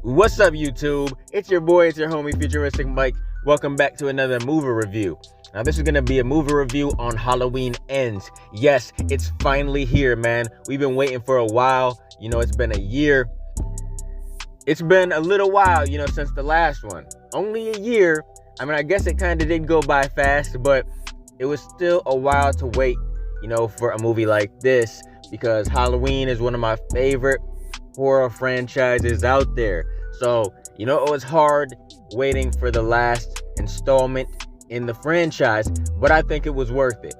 What's up, YouTube? It's your boy, it's your homie, Futuristic Mike. Welcome back to another movie review. Now, this is going to be a movie review on Halloween Ends. Yes, it's finally here, man. We've been waiting for a while. You know, it's been a year. It's been a little while, you know, since the last one. Only a year. I mean, I guess it kind of did go by fast, but it was still a while to wait, you know, for a movie like this, because Halloween is one of my favorite horror franchises out there. So, you know, it was hard waiting for the last installment in the franchise, but I think it was worth it.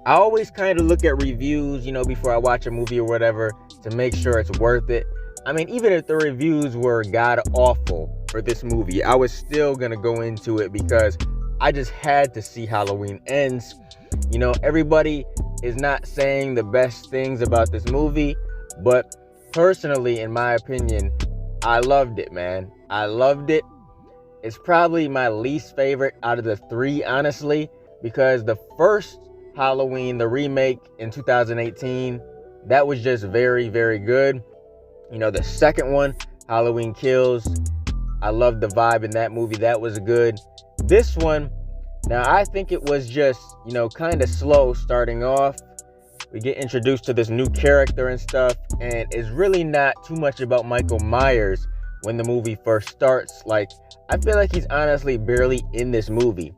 I always kind of look at reviews, you know, before I watch a movie or whatever, to make sure it's worth it. I mean, even if the reviews were god awful for this movie, I was still gonna go into it because I just had to see Halloween Ends. You know, everybody is not saying the best things about this movie, but personally, in my opinion, I loved it, man. I loved it. It's probably my least favorite out of the three, honestly, because the first Halloween, the remake in 2018, that was just very, very good. You know, the second one, Halloween Kills, I loved the vibe in that movie. That was good. This one, now I think it was just, you know, kind of slow starting off. We get introduced to this new character and stuff, and it's really not too much about Michael Myers when the movie first starts. Like, I feel like he's honestly barely in this movie.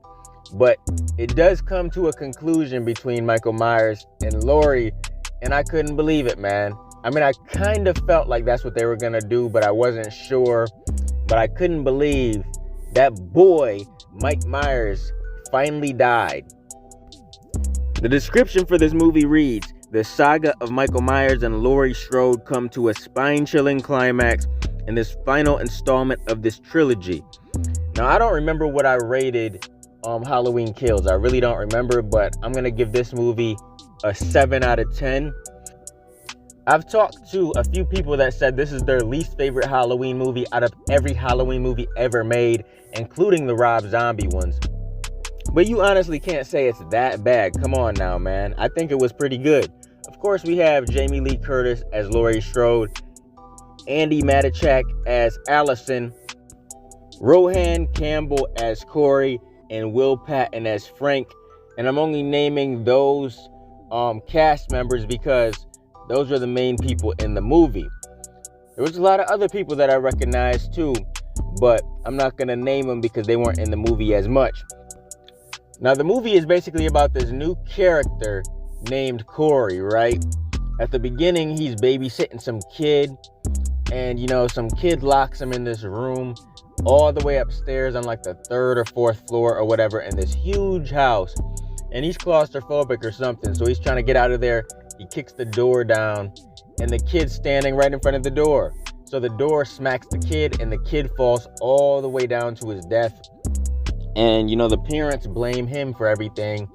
But it does come to a conclusion between Michael Myers and Laurie, and I couldn't believe it, man. I mean, I kind of felt like that's what they were gonna do, but I wasn't sure. But I couldn't believe that boy, Mike Myers, finally died. The description for this movie reads, the saga of Michael Myers and Laurie Strode come to a spine-chilling climax in this final installment of this trilogy. Now, I don't remember what I rated Halloween Kills. I really don't remember, but I'm gonna give this movie a 7 out of 10. I've talked to a few people that said this is their least favorite Halloween movie out of every Halloween movie ever made, including the Rob Zombie ones. But you honestly can't say it's that bad. Come on now, man. I think it was pretty good. Of course, we have Jamie Lee Curtis as Laurie Strode, Andy Matichak as Allison, Rohan Campbell as Corey, and Will Patton as Frank. And I'm only naming those cast members because those are the main people in the movie. There was a lot of other people that I recognized too, but I'm not going to name them because they weren't in the movie as much. Now, the movie is basically about this new character named Corey, right? At the beginning, he's babysitting some kid, and, you know, some kid locks him in this room all the way upstairs on like the 3rd or 4th floor or whatever in this huge house. And he's claustrophobic or something, so he's trying to get out of there. He kicks the door down, and the kid's standing right in front of the door. So the door smacks the kid, and the kid falls all the way down to his death. And, you know, the parents blame him for everything,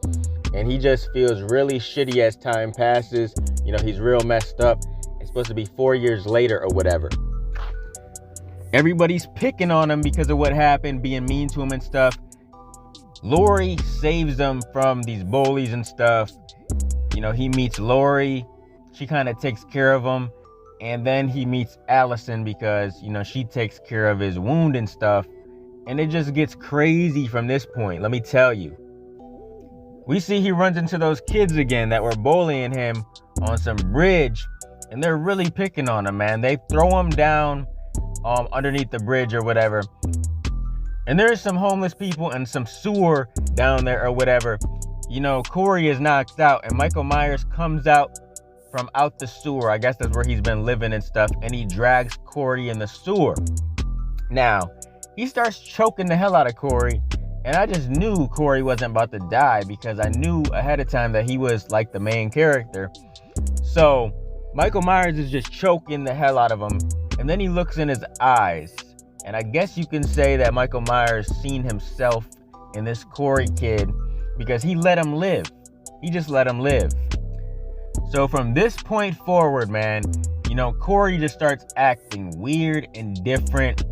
and he just feels really shitty as time passes. You know, he's real messed up. It's supposed to be 4 years later or whatever. Everybody's picking on him because of what happened, being mean to him and stuff. Laurie saves him from these bullies and stuff. You know, he meets Laurie. She kind of takes care of him. And then he meets Allison because, you know, she takes care of his wound and stuff. And it just gets crazy from this point, let me tell you. We see he runs into those kids again that were bullying him on some bridge. And they're really picking on him, man. They throw him down underneath the bridge or whatever. And there's some homeless people and some sewer down there or whatever. You know, Corey is knocked out, and Michael Myers comes out from out the sewer. I guess that's where he's been living and stuff. And he drags Corey in the sewer. Now, he starts choking the hell out of Corey. And I just knew Corey wasn't about to die because I knew ahead of time that he was like the main character. So Michael Myers is just choking the hell out of him. And then he looks in his eyes. And I guess you can say that Michael Myers seen himself in this Corey kid because he let him live. He just let him live. So from this point forward, man, you know, Corey just starts acting weird and different.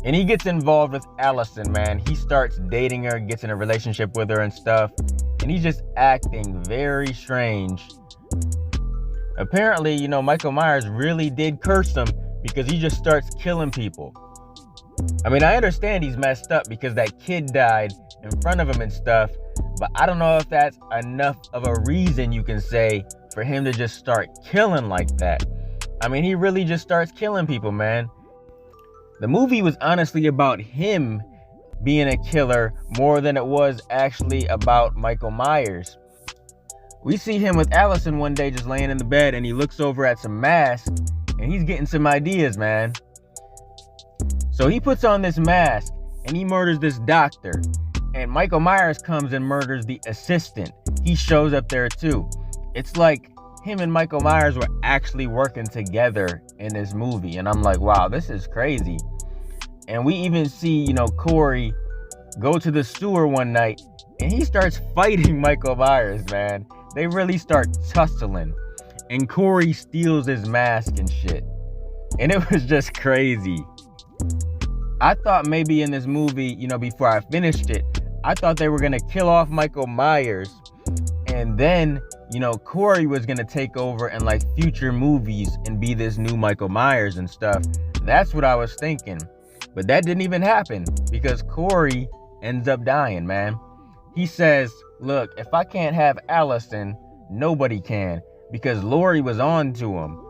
And he gets involved with Allison, man. He starts dating her, gets in a relationship with her and stuff. And he's just acting very strange. Apparently, you know, Michael Myers really did curse him because he just starts killing people. I mean, I understand he's messed up because that kid died in front of him and stuff, but I don't know if that's enough of a reason you can say for him to just start killing like that. I mean, he really just starts killing people, man. The movie was honestly about him being a killer more than it was actually about Michael Myers. We see him with Allison one day just laying in the bed, and he looks over at some masks and he's getting some ideas, man. So he puts on this mask and he murders this doctor, and Michael Myers comes and murders the assistant. He shows up there too. It's like him and Michael Myers were actually working together in this movie, and I'm like, wow, this is crazy. And we even see, Corey go to the sewer one night and he starts fighting Michael Myers, man. They really start tussling, and Corey steals his mask and shit. And it was just crazy. I thought maybe in this movie, before I finished it, I thought they were gonna kill off Michael Myers, and then, Corey was gonna take over in like future movies and be this new Michael Myers and stuff. That's what I was thinking. But that didn't even happen, because Corey ends up dying, man. He says, look, if I can't have Allison, nobody can, because Lori was on to him.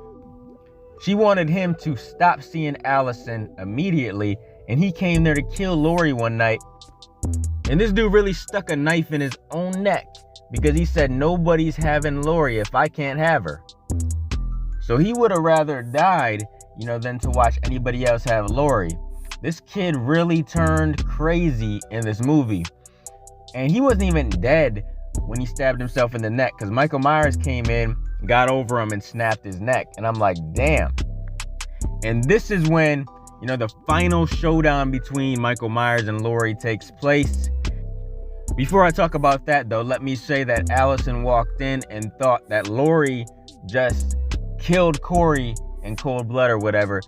She wanted him to stop seeing Allison immediately, and he came there to kill Lori one night. And this dude really stuck a knife in his own neck, because he said, nobody's having Lori if I can't have her. So he would have rather died, than to watch anybody else have Lori. This kid really turned crazy in this movie. And he wasn't even dead when he stabbed himself in the neck, because Michael Myers came in, got over him, and snapped his neck. And I'm like, damn. And this is when, the final showdown between Michael Myers and Lori takes place. Before I talk about that, though, let me say that Allison walked in and thought that Lori just killed Corey in cold blood or whatever.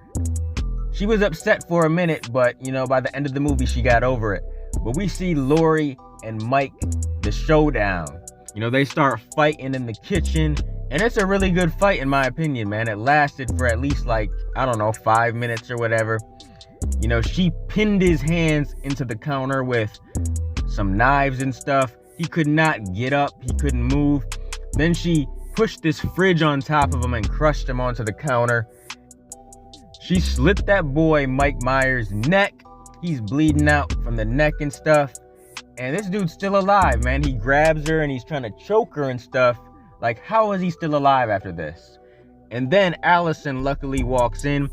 She was upset for a minute, but, by the end of the movie, she got over it. But we see Lori and Mike, the showdown. They start fighting in the kitchen, and it's a really good fight in my opinion, man. It lasted for at least 5 minutes or whatever. She pinned his hands into the counter with some knives and stuff. He could not get up, he couldn't move. Then she pushed this fridge on top of him and crushed him onto the counter. She slit that boy Mike Myers' neck. He's bleeding out from the neck and stuff. And this dude's still alive, man. He grabs her and he's trying to choke her and stuff. Like, how is he still alive after this? And then Allison luckily walks in.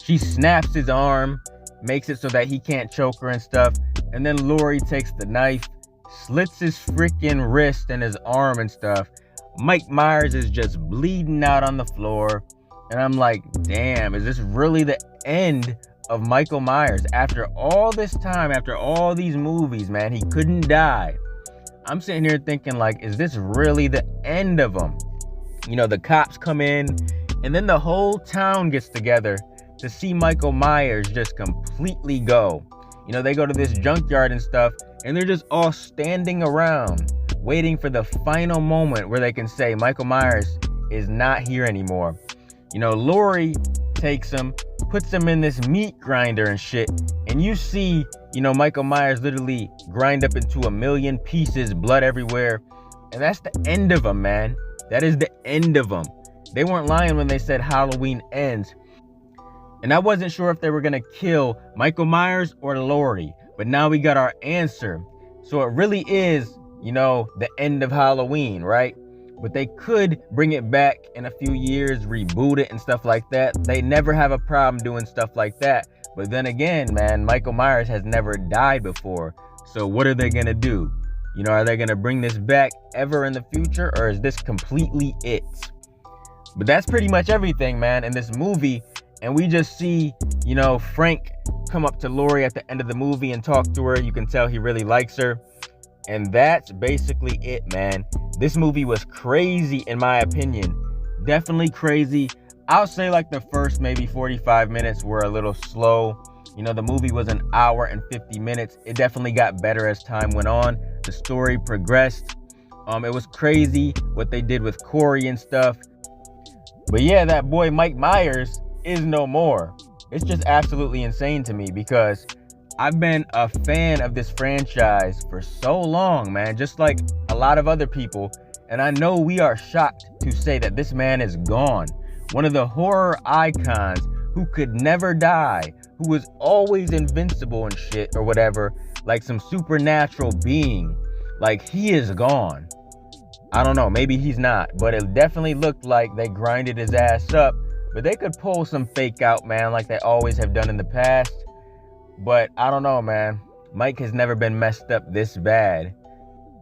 She snaps his arm, makes it so that he can't choke her and stuff. And then Lori takes the knife, slits his freaking wrist and his arm and stuff. Mike Myers is just bleeding out on the floor. And I'm like, damn, is this really the end of Michael Myers? After all this time, after all these movies, man, he couldn't die. I'm sitting here thinking, is this really the end of him? The cops come in, and then the whole town gets together to see Michael Myers just completely go. They go to this junkyard and stuff, and they're just all standing around, waiting for the final moment where they can say Michael Myers is not here anymore. Lori takes him, puts him in this meat grinder and shit, and you see, Michael Myers literally grind up into 1,000,000 pieces, blood everywhere, and that's the end of him, man. That is the end of him. They weren't lying when they said Halloween ends. And I wasn't sure if they were gonna kill Michael Myers or Lori, but now we got our answer. So it really is, the end of Halloween, right? But they could bring it back in a few years, reboot it and stuff like that. They never have a problem doing stuff like that. But then again, man, Michael Myers has never died before. So what are they gonna do? Are they gonna bring this back ever in the future, or is this completely it? But that's pretty much everything, man, in this movie. And we just see, Frank come up to Lori at the end of the movie and talk to her. You can tell he really likes her. And that's basically it, man. This movie was crazy in my opinion. Definitely crazy. I'll say the first maybe 45 minutes were a little slow. The movie was an hour and 50 minutes. It definitely got better as time went on. The story progressed. It was crazy what they did with Corey and stuff. But yeah, that boy Mike Myers, is no more. It's just absolutely insane to me because I've been a fan of this franchise for so long, man, just like a lot of other people. And I know we are shocked to say that this man is gone. One of the horror icons who could never die, who was always invincible and shit or whatever, like some supernatural being. Like, he is gone. I don't know, maybe he's not, but it definitely looked like they grinded his ass up. But they could pull some fake out, man, like they always have done in the past. But I don't know, man. Mike has never been messed up this bad,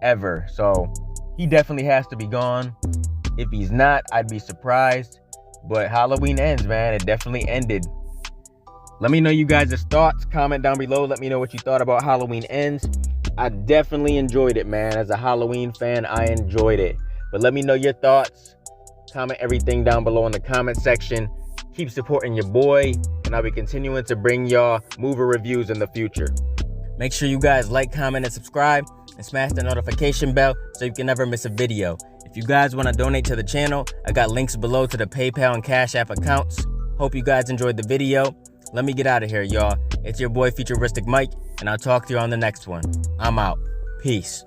ever. So he definitely has to be gone. If he's not, I'd be surprised. But Halloween Ends, man. It definitely ended. Let me know you guys' thoughts. Comment down below. Let me know what you thought about Halloween Ends. I definitely enjoyed it, man. As a Halloween fan, I enjoyed it. But let me know your thoughts. Comment everything down below in the comment section. Keep supporting your boy, and I'll be continuing to bring y'all movie reviews in the future. Make sure you guys like, comment, and subscribe, and smash the notification bell so you can never miss a video. If you guys want to donate to the channel, I got links below to the PayPal and Cash App accounts. Hope you guys enjoyed the video. Let me get out of here, y'all. It's your boy FuturisticMike, and I'll talk to you on the next one. I'm out. Peace.